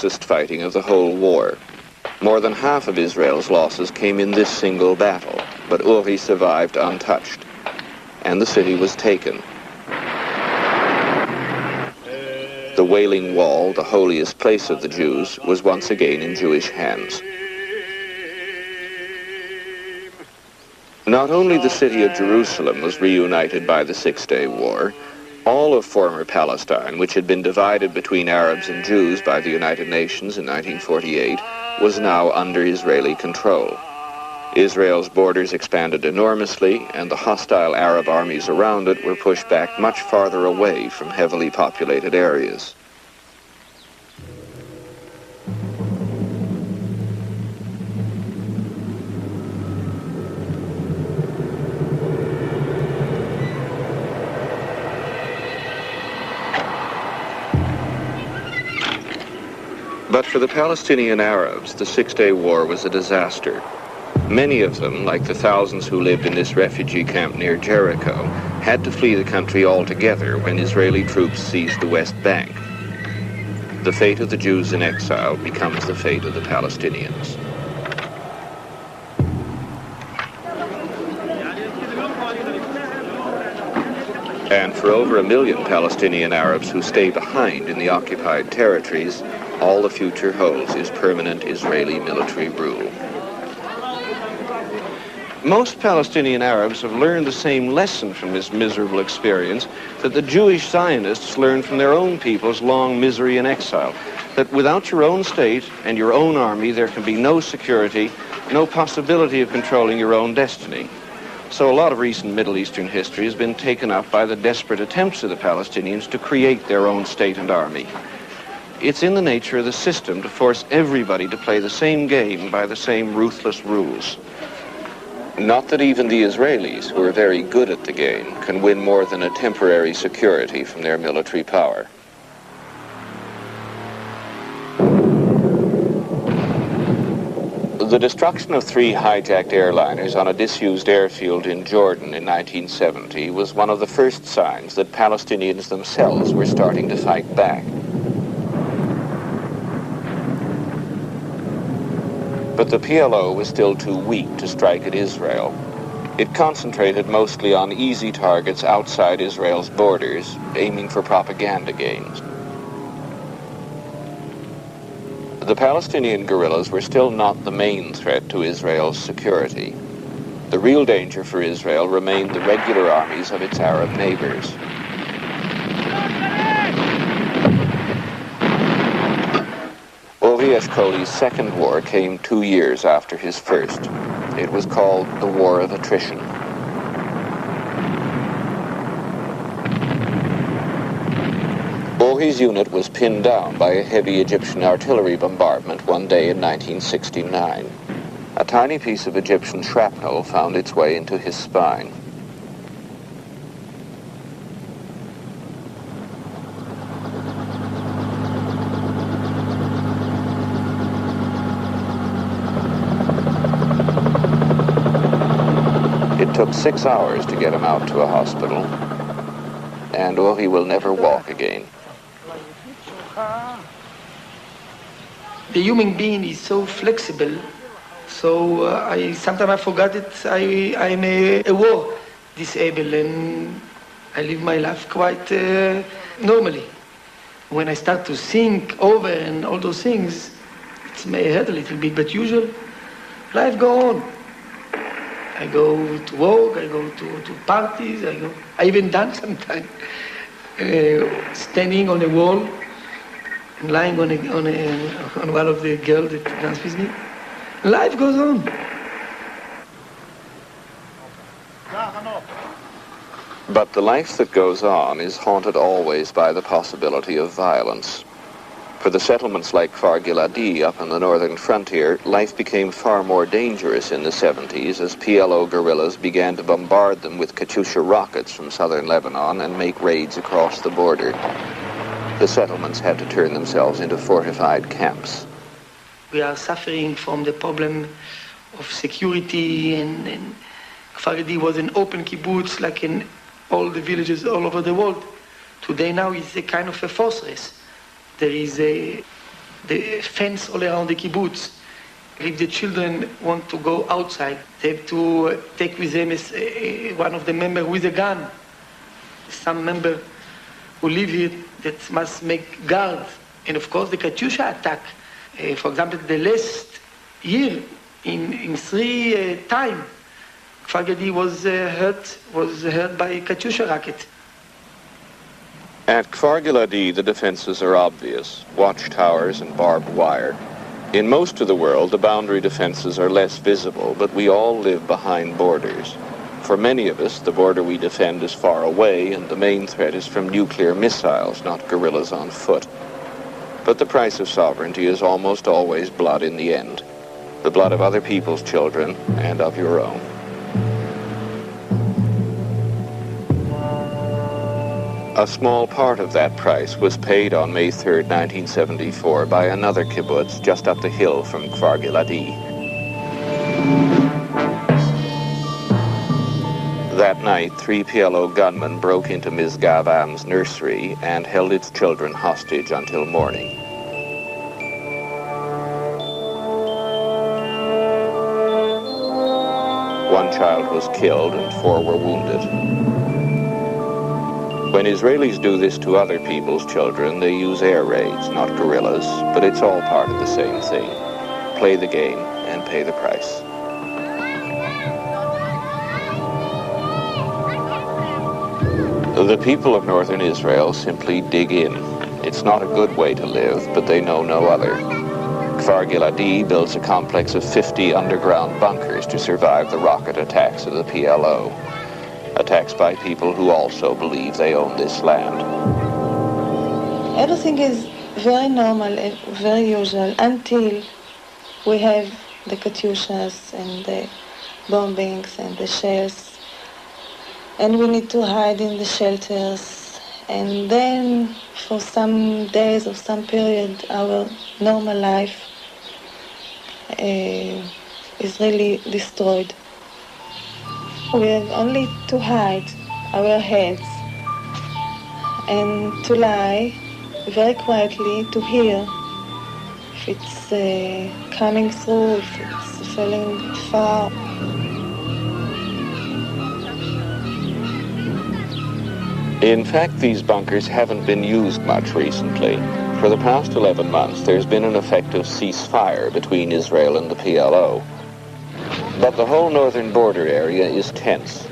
fiercest fighting of the whole war. More than half of Israel's losses came in this single battle, but Uri survived untouched, and the city was taken. The Wailing Wall, the holiest place of the Jews, was once again in Jewish hands. Not only the city of Jerusalem was reunited by the Six-Day War, all of former Palestine, which had been divided between Arabs and Jews by the United Nations in 1948, was now under Israeli control. Israel's borders expanded enormously, and the hostile Arab armies around it were pushed back much farther away from heavily populated areas. But for the Palestinian Arabs, the Six-Day War was a disaster. Many of them, like the thousands who lived in this refugee camp near Jericho, had to flee the country altogether when Israeli troops seized the West Bank. The fate of the Jews in exile becomes the fate of the Palestinians. And for over 1 million Palestinian Arabs who stay behind in the occupied territories, all the future holds is permanent Israeli military rule. Most Palestinian Arabs have learned the same lesson from this miserable experience that the Jewish Zionists learned from their own people's long misery and exile, that without your own state and your own army, there can be no security, no possibility of controlling your own destiny. So a lot of recent Middle Eastern history has been taken up by the desperate attempts of the Palestinians to create their own state and army. It's in the nature of the system to force everybody to play the same game by the same ruthless rules. Not that even the Israelis, who are very good at the game, can win more than a temporary security from their military power. The destruction of 3 hijacked airliners on a disused airfield in Jordan in 1970 was one of the first signs that Palestinians themselves were starting to fight back. But the PLO was still too weak to strike at Israel. It concentrated mostly on easy targets outside Israel's borders, aiming for propaganda gains. The Palestinian guerrillas were still not the main threat to Israel's security. The real danger for Israel remained the regular armies of its Arab neighbors. Uri Eshkoli's second war came 2 years after his first. It was called the War of Attrition. Uri's unit was pinned down by a heavy Egyptian artillery bombardment one day in 1969. A tiny piece of Egyptian shrapnel found its way into his spine. It took 6 hours to get him out to a hospital, and Uri will never walk again. The human being is so flexible, so sometimes I forgot that I'm a war disabled, and I live my life quite normally. When I start to think over and all those things, it may hurt a little bit, but usually life go on. I go to work, I go to parties, I even dance sometimes, standing on a wall, and lying on one of the girls that dance with me. Life goes on. But the life that goes on is haunted always by the possibility of violence. For the settlements like Kfar Giladi up on the northern frontier, life became far more dangerous in the 70s as PLO guerrillas began to bombard them with Katyusha rockets from southern Lebanon and make raids across the border. The settlements had to turn themselves into fortified camps. We are suffering from the problem of security, and Kfar Giladi was an open kibbutz like in all the villages all over the world. Today now it's a kind of a fortress. There is the fence all around the kibbutz. If the children want to go outside, they have to take with them one of the members with a gun. Some member who live here that must make guard. And of course the Katyusha attack. For example, the last year in three times, Kfar Gadi was hurt by Katyusha rocket. At Kfar Giladi, the defenses are obvious, watchtowers and barbed wire. In most of the world, the boundary defenses are less visible, but we all live behind borders. For many of us, the border we defend is far away, and the main threat is from nuclear missiles, not guerrillas on foot. But the price of sovereignty is almost always blood in the end. The blood of other people's children and of your own. A small part of that price was paid on May 3rd, 1974 by another kibbutz just up the hill from Kfar Giladi. That night, 3 PLO gunmen broke into Misgav Am's nursery and held its children hostage until morning. One child was killed and 4 were wounded. When Israelis do this to other people's children, they use air raids, not guerrillas, but it's all part of the same thing. Play the game and pay the price. The people of northern Israel simply dig in. It's not a good way to live, but they know no other. Kfar Giladi builds a complex of 50 underground bunkers to survive the rocket attacks of the PLO. Attacks by people who also believe they own this land. Everything is very normal and very usual until we have the Katyushas and the bombings and the shells. And we need to hide in the shelters. And then for some days or some period, our normal life is really destroyed. We have only to hide our heads and to lie very quietly to hear if it's coming through, if it's falling far. In fact, these bunkers haven't been used much recently. For the past 11 months, there's been an effective ceasefire between Israel and the PLO. But the whole northern border area is tense.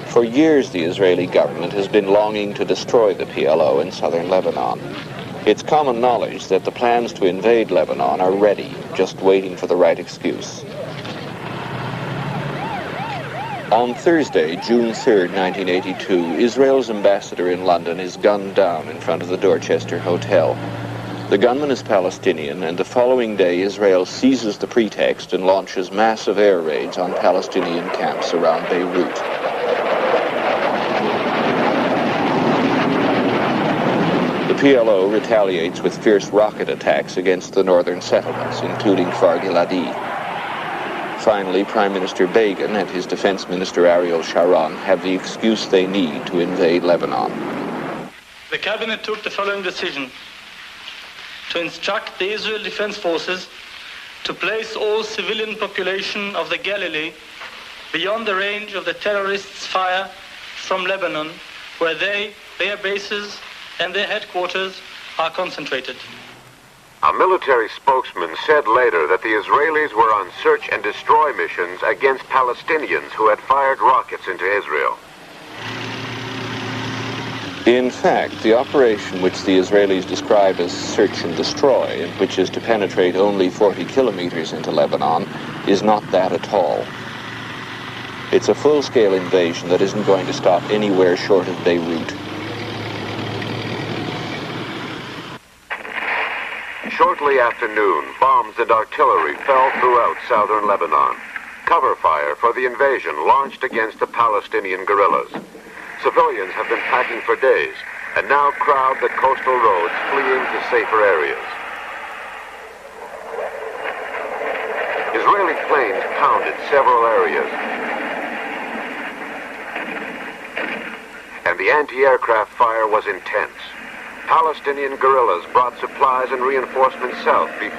For years, the Israeli government has been longing to destroy the PLO in southern Lebanon. It's common knowledge that the plans to invade Lebanon are ready, just waiting for the right excuse. On Thursday, June 3rd, 1982, Israel's ambassador in London is gunned down in front of the Dorchester Hotel. The gunman is Palestinian, and the following day Israel seizes the pretext and launches massive air raids on Palestinian camps around Beirut. The PLO retaliates with fierce rocket attacks against the northern settlements, including Kfar Giladi. Finally, Prime Minister Begin and his Defense Minister Ariel Sharon have the excuse they need to invade Lebanon. The cabinet took the following decision: to instruct the Israel Defense Forces to place all civilian population of the Galilee beyond the range of the terrorists' fire from Lebanon, where their bases and their headquarters are concentrated. A military spokesman said later that the Israelis were on search and destroy missions against Palestinians who had fired rockets into Israel. In fact, the operation which the Israelis describe as search and destroy, and which is to penetrate only 40 kilometers into Lebanon, is not that at all. It's a full-scale invasion that isn't going to stop anywhere short of Beirut. Shortly after noon, bombs and artillery fell throughout southern Lebanon. Cover fire for the invasion launched against the Palestinian guerrillas. Civilians have been packing for days and now crowd the coastal roads fleeing to safer areas. Israeli planes pounded several areas, and the anti-aircraft fire was intense. Palestinian guerrillas brought supplies and reinforcements south before